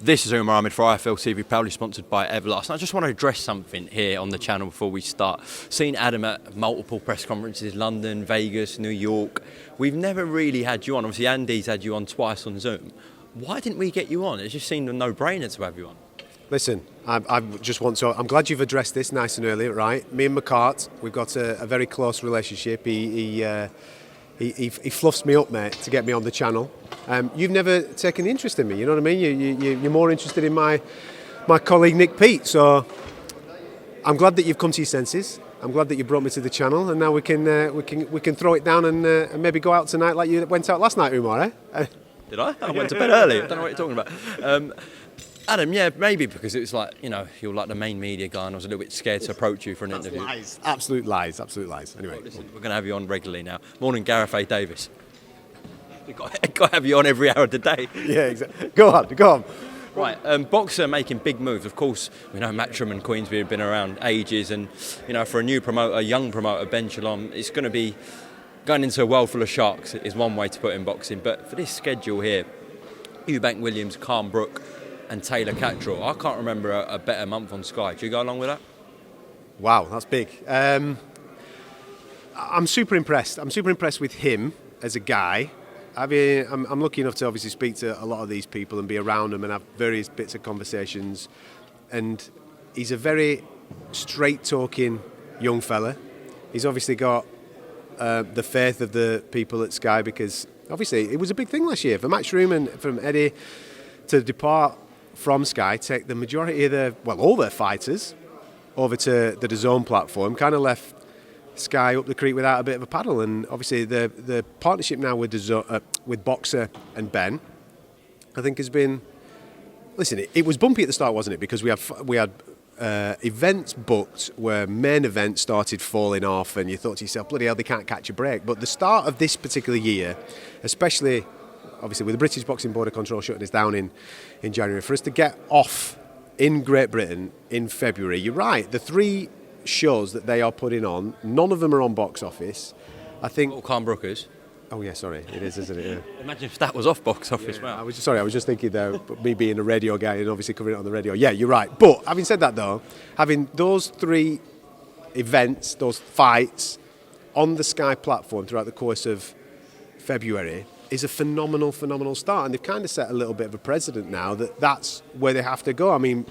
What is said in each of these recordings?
This is Umar Ahmed for IFL TV, proudly sponsored by Everlast. And I just want to address something here on the channel before we start. Seen Adam at multiple press conferences, London, Vegas, New York. We've never really had you on. Obviously, Andy's had you on twice on Zoom. Why didn't we get you on? It just seemed a no-brainer to have you on. Listen, I just want to. I'm glad you've addressed this nice and early, right? Me and McCart, we've got a very close relationship. He fluffs me up, mate, to get me on the channel. You've never taken interest in me, you know what I mean? You're more interested in my colleague Nick Peet. So I'm glad that you've come to your senses. I'm glad that you brought me to the channel, and now we can throw it down and maybe go out tonight like you went out last night, Umar. Eh? Did I? I went to bed early. I don't know what you're talking about. Adam, yeah, maybe because it was like, you know, you're like the main media guy and I was a little bit scared to approach you for an interview. Lies. Absolute lies. Anyway. Well, listen, we're going to have you on regularly now. Morning, Gareth A. Davis. We've got to have you on every hour of the day. Yeah, exactly. Go on. Right, Boxer making big moves. Of course, we know Matchroom and Queensbury have been around ages, and, you know, for a new promoter, a young promoter, Ben Shalom, it's going to be going into a world full of sharks is one way to put in boxing. But for this schedule here, Eubank Williams, Calm Brook, and Taylor Catterall. I can't remember a better month on Sky. Do you go along with that? Wow, that's big. I'm super impressed. I'm super impressed with him as a guy. I mean, I'm lucky enough to obviously speak to a lot of these people and be around them and have various bits of conversations. And he's a very straight-talking young fella. He's obviously got the faith of the people at Sky, because obviously it was a big thing last year for Matchroom and from Eddie to depart from Sky, take the majority of all their fighters over to the Dazn platform, kind of left Sky up the creek without a bit of a paddle. And obviously the partnership now with Boxer and Ben, I think has been. Listen, it was bumpy at the start, wasn't it? Because we had events booked where main events started falling off, and you thought to yourself, bloody hell, they can't catch a break. But the start of this particular year, especially, obviously, with the British Boxing Board of Control shutting us down in January, for us to get off in Great Britain in February, you're right, the 3 shows that they are putting on, none of them are on box office. I think. All Calm Brook is. Oh yeah, sorry, it is, isn't it? Yeah. Imagine if that was off box office. Yeah, wow. I was just thinking though, me being a radio guy and obviously covering it on the radio. Yeah, you're right. But having said that though, having those 3 events, those fights on the Sky platform throughout the course of February is a phenomenal start, and they've kind of set a little bit of a precedent now that's where they have to go. I mean,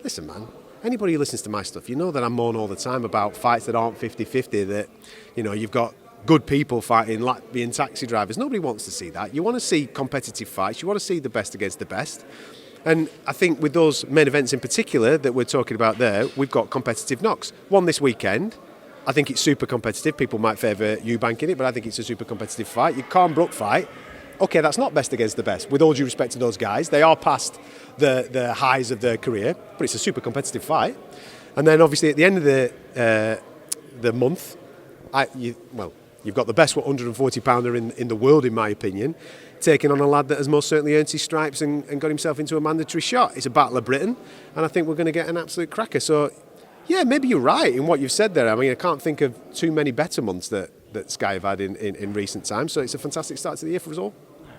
listen, man, anybody who listens to my stuff, you know that I moan all the time about fights that aren't 50-50, that, you know, you've got good people fighting like being taxi drivers. Nobody wants to see that. You want to see competitive fights. You want to see the best against the best. And I think with those main events in particular that we're talking about there, we've got competitive knocks. One this weekend. I think it's super competitive. People might favour Eubank in it, but I think it's a super competitive fight. Your Calm Brook fight, okay, that's not best against the best. With all due respect to those guys, they are past the highs of their career, but it's a super competitive fight. And then obviously at the end of the month, you've got the best 140-pounder in the world, in my opinion, taking on a lad that has most certainly earned his stripes and got himself into a mandatory shot. It's a Battle of Britain, and I think we're going to get an absolute cracker. So, yeah, maybe you're right in what you've said there. I mean, I can't think of too many better months that Sky have had in recent times. So it's a fantastic start to the year for us all.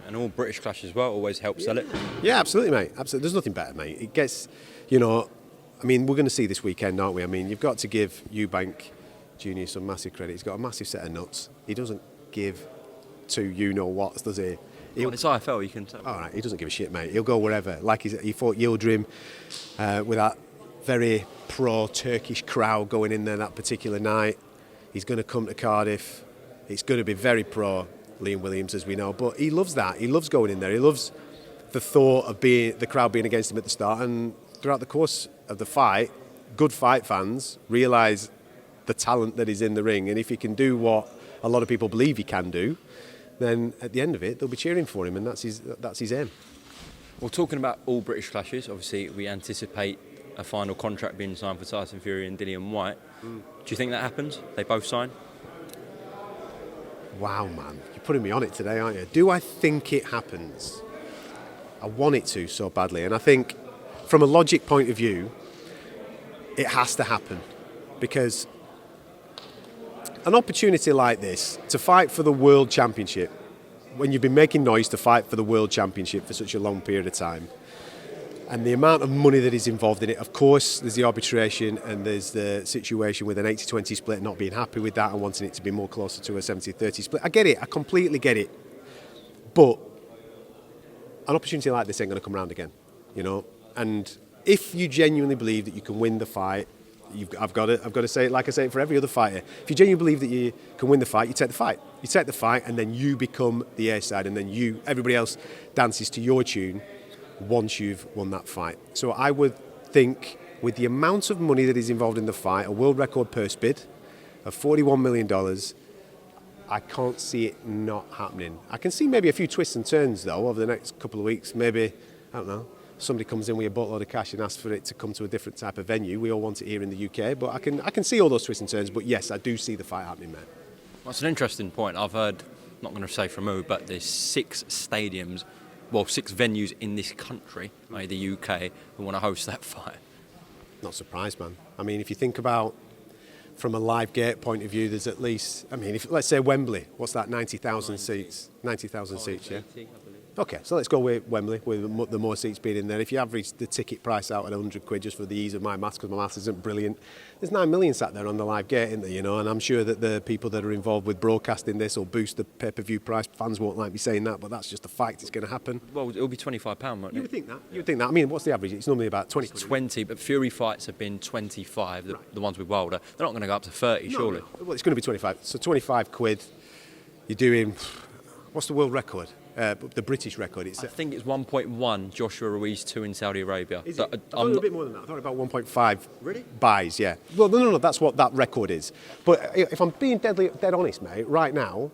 And all British clash as well always helps sell it. Yeah, absolutely, mate. Absolutely. There's nothing better, mate. It gets, you know, I mean, we're going to see this weekend, aren't we? I mean, you've got to give Eubank Junior some massive credit. He's got a massive set of nuts. He doesn't give to you-know-whats, does he? It's IFL, you can tell. All right, he doesn't give a shit, mate. He'll go wherever. Like he fought Yildirim with that very pro-Turkish crowd going in there that particular night. He's going to come to Cardiff. It's going to be very pro Liam Williams, as we know. But he loves that. He loves going in there. He loves the thought of the crowd being against him at the start. And throughout the course of the fight, good fight fans realise the talent that is in the ring. And if he can do what a lot of people believe he can do, then at the end of it, they'll be cheering for him. And that's his aim. Well, talking about all British clashes, obviously we anticipate a final contract being signed for Tyson Fury and Dillian Whyte. Do you think that happens? They both sign? Wow, man. You're putting me on it today, aren't you? Do I think it happens? I want it to so badly. And I think from a logic point of view, it has to happen. Because an opportunity like this, to fight for the World Championship, when you've been making noise to fight for the World Championship for such a long period of time, And the amount of money that is involved in it, of course, there's the arbitration and there's the situation with an 80-20 split, not being happy with that and wanting it to be more closer to a 70-30 split. I get it. I completely get it. But an opportunity like this ain't going to come around again, you know. And if you genuinely believe that you can win the fight, I've got to say it like I say it for every other fighter. If you genuinely believe that you can win the fight, you take the fight. You take the fight and then you become the A side and then everybody else dances to your tune once you've won that fight. So I would think with the amount of money that is involved in the fight, a world record purse bid of $41 million, I can't see it not happening. I can see maybe a few twists and turns though over the next couple of weeks. Maybe, I don't know, somebody comes in with a boatload of cash and asks for it to come to a different type of venue. We all want it here in the UK, but I can see all those twists and turns. But yes, I do see the fight happening, mate. That's an interesting point. I've heard, not going to say from who, but there's 6 stadiums, well, 6 venues in this country, like the UK, who want to host that fight. Not surprised, man. I mean, if you think about from a live gate point of view, there's at least, I mean, if let's say Wembley, what's that, 90,000 seats? 90,000 seats, yeah? Okay, so let's go with Wembley, with the more seats being in there. If you average the ticket price out at £100 just for the ease of my maths, because my maths isn't brilliant, there's 9 million sat there on the live gate, isn't there, you know? And I'm sure that the people that are involved with broadcasting this will boost the pay-per-view price. Fans won't like me saying that, but that's just a fact. It's going to happen. Well, it'll be £25, won't it? You would think that. You would think that. I mean, what's the average? It's normally about 20. It's 20, but Fury fights have been 25, the ones with Wilder. They're not going to go up to 30, surely. No. Well, it's going to be 25. So 25 quid, you're doing, what's the world record? The British record. I think it's 1.1, Joshua Ruiz 2 in Saudi Arabia. Is it? I thought a bit more than that. I thought about 1.5 really? buys, yeah. Well, no, that's what that record is. But if I'm being dead honest, mate, right now,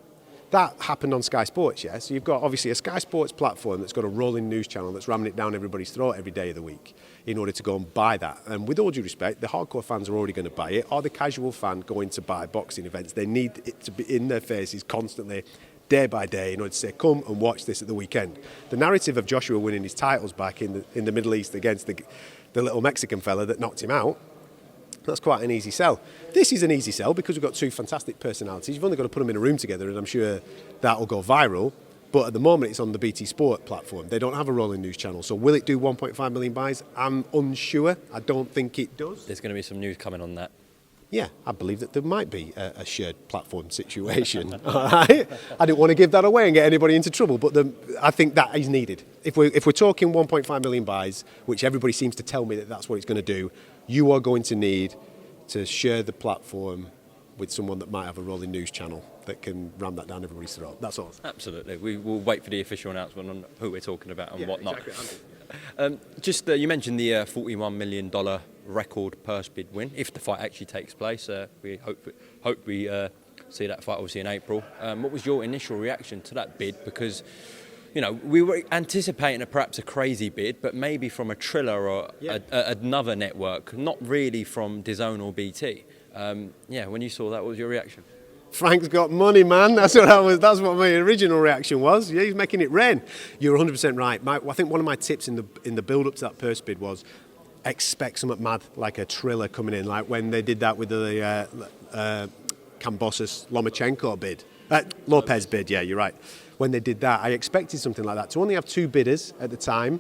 that happened on Sky Sports, yeah? So you've got, obviously, a Sky Sports platform that's got a rolling news channel that's ramming it down everybody's throat every day of the week in order to go and buy that. And with all due respect, the hardcore fans are already going to buy it, or the casual fan going to buy boxing events. They need it to be in their faces constantly, day by day, in order to say, come and watch this at the weekend. The narrative of Joshua winning his titles back in the Middle East against the little Mexican fella that knocked him out, that's quite an easy sell. This is an easy sell because we've got 2 fantastic personalities. You've only got to put them in a room together and I'm sure that'll go viral. But at the moment, it's on the BT Sport platform. They don't have a rolling news channel. So will it do 1.5 million buys? I'm unsure. I don't think it does. There's going to be some news coming on that. Yeah, I believe that there might be a shared platform situation. All right? I didn't want to give that away and get anybody into trouble, but I think that is needed. If we're talking 1.5 million buys, which everybody seems to tell me that that's what it's going to do, you are going to need to share the platform with someone that might have a rolling news channel that can ram that down everybody's throat. That's all. Absolutely. We will wait for the official announcement on who we're talking about and whatnot. Exactly. You mentioned the $41 million record purse bid win, if the fight actually takes place. We hope we see that fight obviously in April. What was your initial reaction to that bid? Because, you know, we were anticipating perhaps a crazy bid, but maybe from a Triller or another network, not really from Dazn or BT. When you saw that, what was your reaction? Frank's got money, man. That's what my original reaction was. Yeah, he's making it rain. You're 100% right. I think one of my tips in the build-up to that purse bid was expect something mad, like a Triller coming in, like when they did that with the Kambosos Lomachenko bid. Lopez bid, yeah, you're right. When they did that, I expected something like that. To only have 2 bidders at the time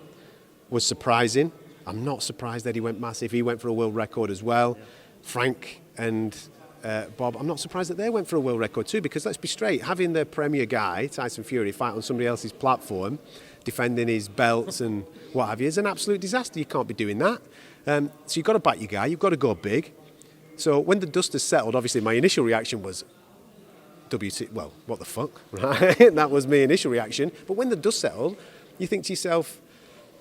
was surprising. I'm not surprised that he went massive. He went for a world record as well. Frank and Bob, I'm not surprised that they went for a world record too, because let's be straight, having the premier guy, Tyson Fury, fight on somebody else's platform, defending his belts and what have you, is an absolute disaster. You can't be doing that. So you've got to back your guy, you've got to go big. So when the dust has settled, obviously my initial reaction was, well, what the fuck, right? That was my initial reaction. But when the dust settled, you think to yourself,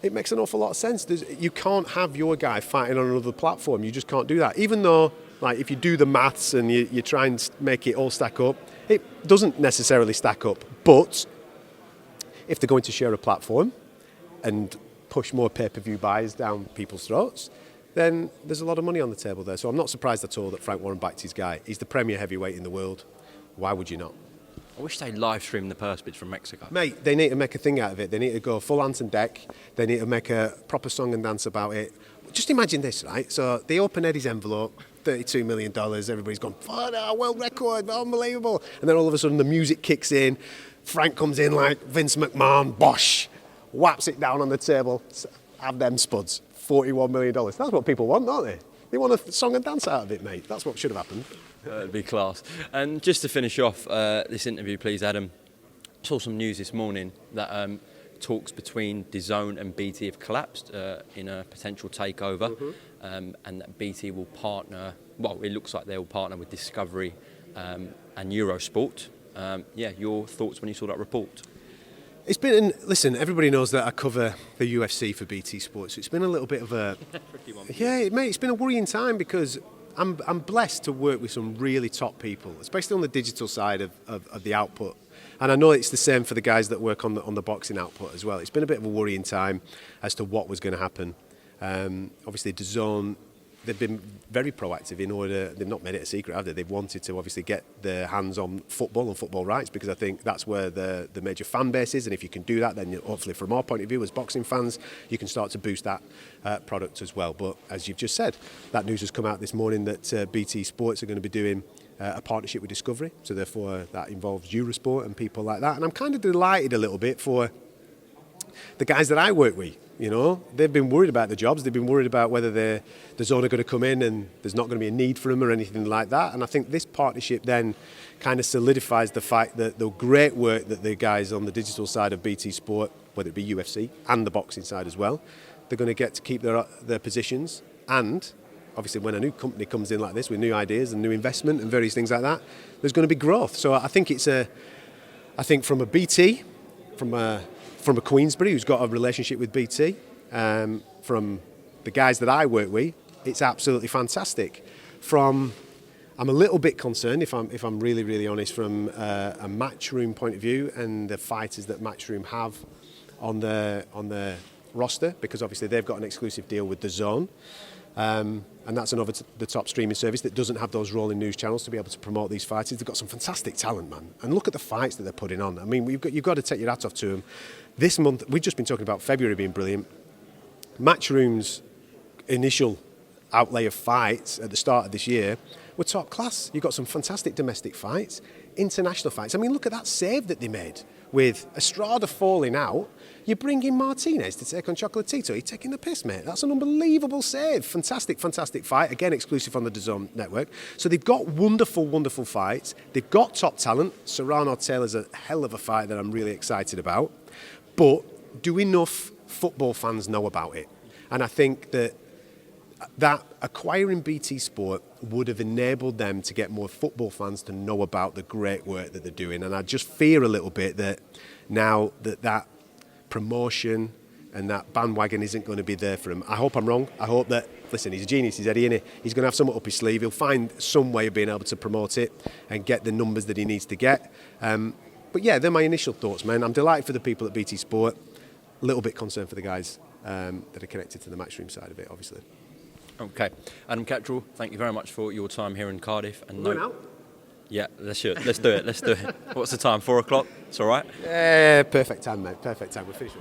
it makes an awful lot of sense. You can't have your guy fighting on another platform. You just can't do that. Even though, like, if you do the maths and you try and make it all stack up, it doesn't necessarily stack up. But if they're going to share a platform and push more pay-per-view buys down people's throats, then there's a lot of money on the table there. So I'm not surprised at all that Frank Warren backed his guy. He's the premier heavyweight in the world. Why would you not? I wish they'd live stream the purse bids from Mexico. Mate, they need to make a thing out of it. They need to go full Ant and Deck. They need to make a proper song and dance about it. Just imagine this, right? So they open Eddie's envelope, $32 million. Everybody's gone, oh, world record, unbelievable. And then all of a sudden the music kicks in. Frank comes in like Vince McMahon, bosh, whaps it down on the table. Have them spuds. $41 million. That's what people want, don't they? They want a song and dance out of it, mate. That's what should have happened. It'd be class. And just to finish off this interview, please, Adam, I saw some news this morning that talks between Dazn and BT have collapsed in a potential takeover, and that BT will partner, well, it looks like they will partner with Discovery and Eurosport. Your thoughts when you saw that report? It's been, listen, everybody knows that I cover the UFC for BT Sports. It's been a little bit of a... Yeah, mate, it's been a worrying time because I'm blessed to work with some really top people, especially on the digital side of the output. And I know it's the same for the guys that work on the boxing output as well. It's been a bit of a worrying time as to what was going to happen. Obviously, Dazn, they've been very proactive in order, they've not made it a secret, have they? They've wanted to obviously get their hands on football and football rights because I think that's where the major fan base is, and if you can do that, then hopefully from our point of view as boxing fans, you can start to boost that product as well. But as you've just said, that news has come out this morning that BT Sports are going to be doing a partnership with Discovery, so therefore that involves Eurosport and people like that, and I'm kind of delighted a little bit for the guys that I work with. You know, they've been worried about the jobs. They've been worried about whether the Dazn are going to come in and there's not going to be a need for them or anything like that. And I think this partnership then kind of solidifies the fact that the great work that the guys on the digital side of BT Sport, whether it be UFC and the boxing side as well, they're going to get to keep their positions. And obviously when a new company comes in like this with new ideas and new investment and various things like that, there's going to be growth. So I think from a BT, from a Queensberry who's got a relationship with BT, from the guys that I work with, it's absolutely fantastic. I'm a little bit concerned, if I'm really, really honest, from a Matchroom point of view and the fighters that Matchroom have on the roster, because obviously they've got an exclusive deal with DAZN. And that's an over-the-top streaming service that doesn't have those rolling news channels to be able to promote these fighters. They've got some fantastic talent, man. And look at the fights that they're putting on. I mean, you've got to take your hat off to them. This month, we've just been talking about February being brilliant. Matchroom's initial outlay of fights at the start of this year were top class. You've got some fantastic domestic fights, international fights. I mean, look at that save that they made with Estrada falling out. You bring in Martinez to take on Chocolatito. You're taking the piss, mate. That's an unbelievable save. Fantastic, fantastic fight. Again, exclusive on the DAZN network. So they've got wonderful, wonderful fights. They've got top talent. Serrano Taylor's a hell of a fight that I'm really excited about. But do enough football fans know about it? And I think that acquiring BT Sport would have enabled them to get more football fans to know about the great work that they're doing. And I just fear a little bit that now that promotion and that bandwagon isn't going to be there for him. I hope I'm wrong. I hope that, listen, he's a genius, he's Eddie, innit? He's going to have something up his sleeve. He'll find some way of being able to promote it and get the numbers that he needs to get. But yeah, they're my initial thoughts, man. I'm delighted for the people at BT Sport. A little bit concerned for the guys that are connected to the Matchroom side of it, obviously. Okay. Adam Catterall, thank you very much for your time here in Cardiff. And Going out? Yeah, let's do it. Let's do it. What's the time? 4 o'clock? It's all right? Yeah, perfect time, mate. Perfect time. We're finished.